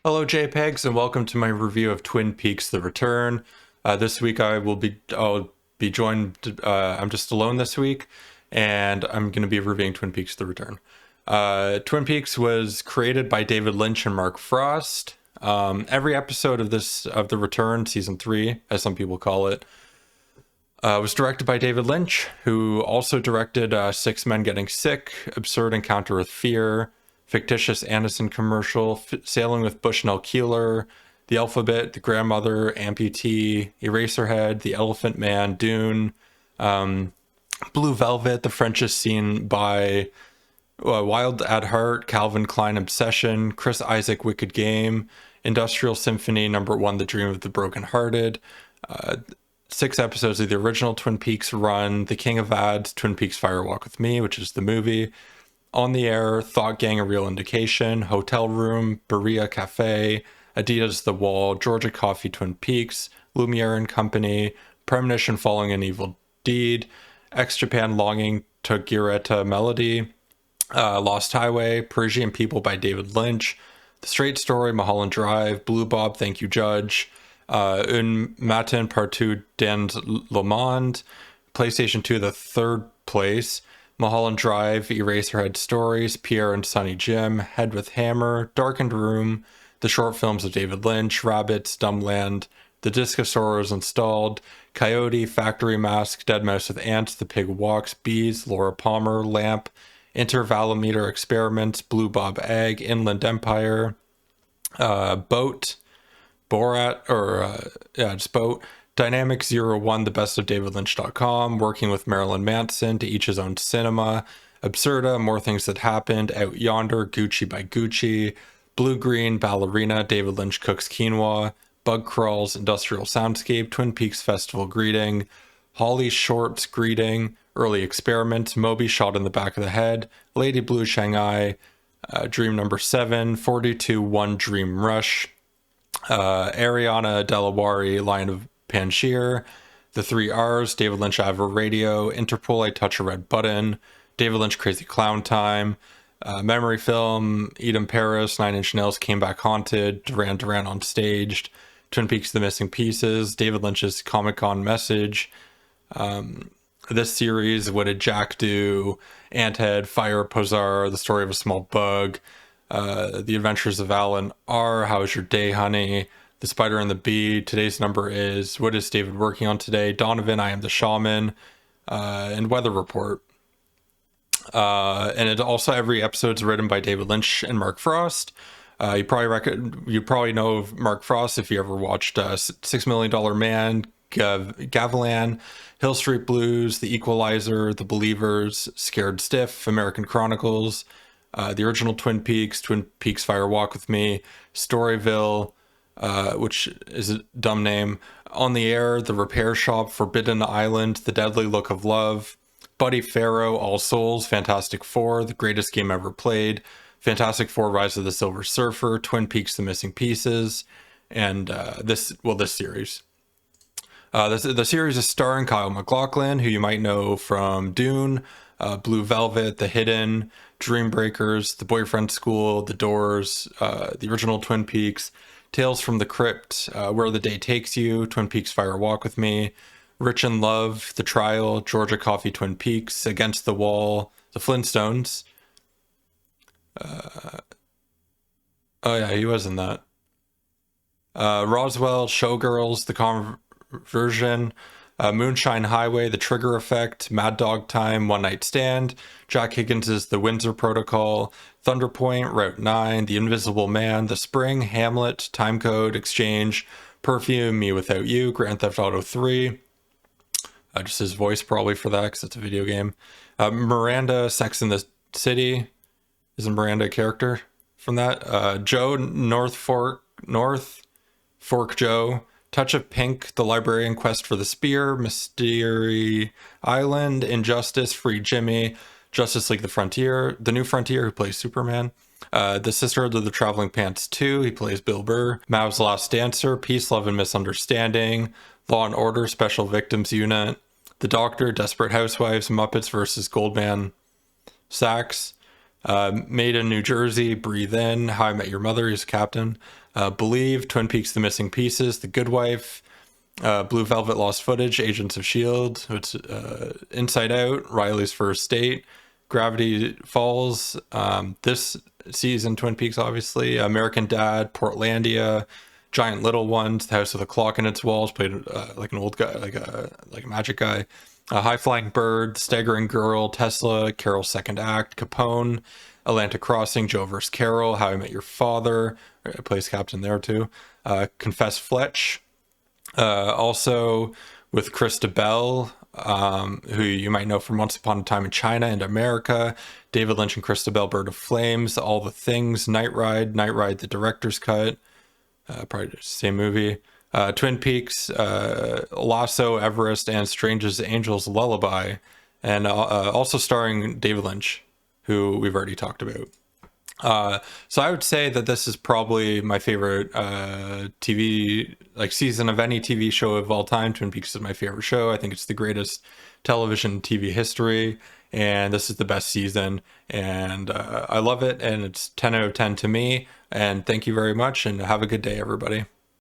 Hello, JPEGs, and welcome to my review of Twin Peaks: The Return. This week I'll be joined. I'm just alone this week, and I'm going to be reviewing Twin Peaks: The Return. Twin Peaks was created by David Lynch and Mark Frost. Every episode of The Return, season 3, as some people call it, was directed by David Lynch, who also directed Six Men Getting Sick, Absurd Encounter with Fear, Fictitious Anderson Commercial, Sailing with Bushnell Keeler, The Alphabet, The Grandmother, Amputee, Eraserhead, The Elephant Man, Dune, Blue Velvet, The French is Seen by Wild at Heart, Calvin Klein Obsession, Chris Isaak Wicked Game, Industrial Symphony #1, The Dream of the Brokenhearted, 6 episodes of the original Twin Peaks run, The King of Ads, Twin Peaks Fire Walk with Me, which is the movie, On the Air, Thought Gang: A Real Indication, Hotel Room, Berea Cafe, Adidas The Wall, Georgia Coffee, Twin Peaks, Lumiere and Company, Premonition: Following an Evil Deed, Ex-Japan Longing, Togureta Melody, Lost Highway, Parisian People by David Lynch, The Straight Story, Mulholland Drive, Blue Bob, Thank You Judge, Un Matin Partout dans le Monde, PlayStation 2, The Third Place, Mulholland Drive, Eraserhead Stories, Pierre and Sonny Jim, Head with Hammer, Darkened Room, the short films of David Lynch, Rabbits, Dumbland, The Discosaurus Installed, Coyote, Factory Mask, Dead Mouse with Ants, The Pig Walks, Bees, Laura Palmer, Lamp, Intervalometer Experiments, Blue Bob Egg, Inland Empire, Boat, Borat, just Boat, Dynamic 01, The Best of DavidLynch.com, Working with Marilyn Manson, To Each His Own Cinema, Absurda, More Things That Happened, Out Yonder, Gucci by Gucci, Blue Green, Ballerina, David Lynch Cooks Quinoa, Bug Crawls, Industrial Soundscape, Twin Peaks Festival Greeting, Holly Shorts Greeting, Early Experiment, Moby Shot in the Back of the Head, Lady Blue Shanghai, Dream Number 7, 42-1 Dream Rush, Ariana Delaware, Lion of Panjshir, The Three R's, David Lynch Ava Radio, Interpol, I Touch a Red Button, David Lynch Crazy Clown Time, Memory Film, Eden Paris, Nine Inch Nails Came Back Haunted, Duran Duran on Staged, Twin Peaks: The Missing Pieces, David Lynch's Comic-Con Message, this series, What Did Jack Do, Anthead, Fire Posar, The Story of a Small Bug, The Adventures of Alan R., How Was Your Day, Honey, The Spider and the Bee, Today's Number Is, What Is David Working on Today, Donovan, I Am the Shaman, and Weather Report. And it also, every episode's written by David Lynch and Mark Frost. You probably know of Mark Frost if you ever watched $6 Million Man, Gavilan, Hill Street Blues, The Equalizer, The Believers, Scared Stiff, American Chronicles, the original Twin Peaks Fire Walk with Me, Storyville, which is a dumb name, On the Air, The Repair Shop, Forbidden Island, The Deadly Look of Love, Buddy Farrow, All Souls, Fantastic Four, The Greatest Game Ever Played, Fantastic Four, Rise of the Silver Surfer, Twin Peaks: The Missing Pieces, and this series. The series is starring Kyle MacLachlan, who you might know from Dune, Blue Velvet, The Hidden, Dream Breakers, The Boyfriend School, The Doors, the original Twin Peaks, Tales from the Crypt, Where the Day Takes You, Twin Peaks Fire Walk with Me, Rich in Love, The Trial, Georgia Coffee, Twin Peaks, Against the Wall, The Flintstones. Oh yeah, he was in that. Roswell, Showgirls, The Conversion, Moonshine Highway, The Trigger Effect, Mad Dog Time, One Night Stand, Jack Higgins's The Windsor Protocol, Thunderpoint, Route 9, The Invisible Man, The Spring, Hamlet, Timecode, Exchange, Perfume, Me Without You, Grand Theft Auto 3, just his voice probably for that because it's a video game, Miranda, Sex and the City, isn't Miranda a character from that? Joe, North Fork Joe, Touch of Pink, The Librarian, Quest for the Spear, Mystery Island, Injustice, Free Jimmy, Justice League: The New Frontier, who plays Superman, The Sisterhood of the Traveling Pants 2, he plays Bill Burr, Mav's Last Dancer, Peace, Love, and Misunderstanding, Law and Order, Special Victims Unit, The Doctor, Desperate Housewives, Muppets vs. Goldman Sachs, Made in New Jersey, Breathe In, How I Met Your Mother, he's Captain. Believe, Twin Peaks: The Missing Pieces, The Good Wife, Blue Velvet: Lost Footage, Agents of S.H.I.E.L.D., it's Inside Out, Riley's First Date, Gravity Falls, this season Twin Peaks, obviously, American Dad, Portlandia, Giant Little Ones, The House with a Clock in Its Walls, played like an old guy, like a magic guy. High Flying Bird, Staggering Girl, Tesla, Carol's Second Act, Capone, Atlantic Crossing, Joe vs. Carol, How I Met Your Father, plays Captain there too. Confess Fletch, also with Krista Bell, who you might know from Once Upon a Time in China and America, David Lynch and Krista Bell, Bird of Flames, All the Things, Night Ride, the director's cut, probably the same movie. Twin Peaks, Lasso, Everest, and Strange as Angels Lullaby, and also starring David Lynch, who we've already talked about. So I would say that this is probably my favorite TV season of any TV show of all time. Twin Peaks is my favorite show. I think it's the greatest television TV history, and this is the best season, and I love it, and it's 10 out of 10 to me. And thank you very much, and have a good day, everybody.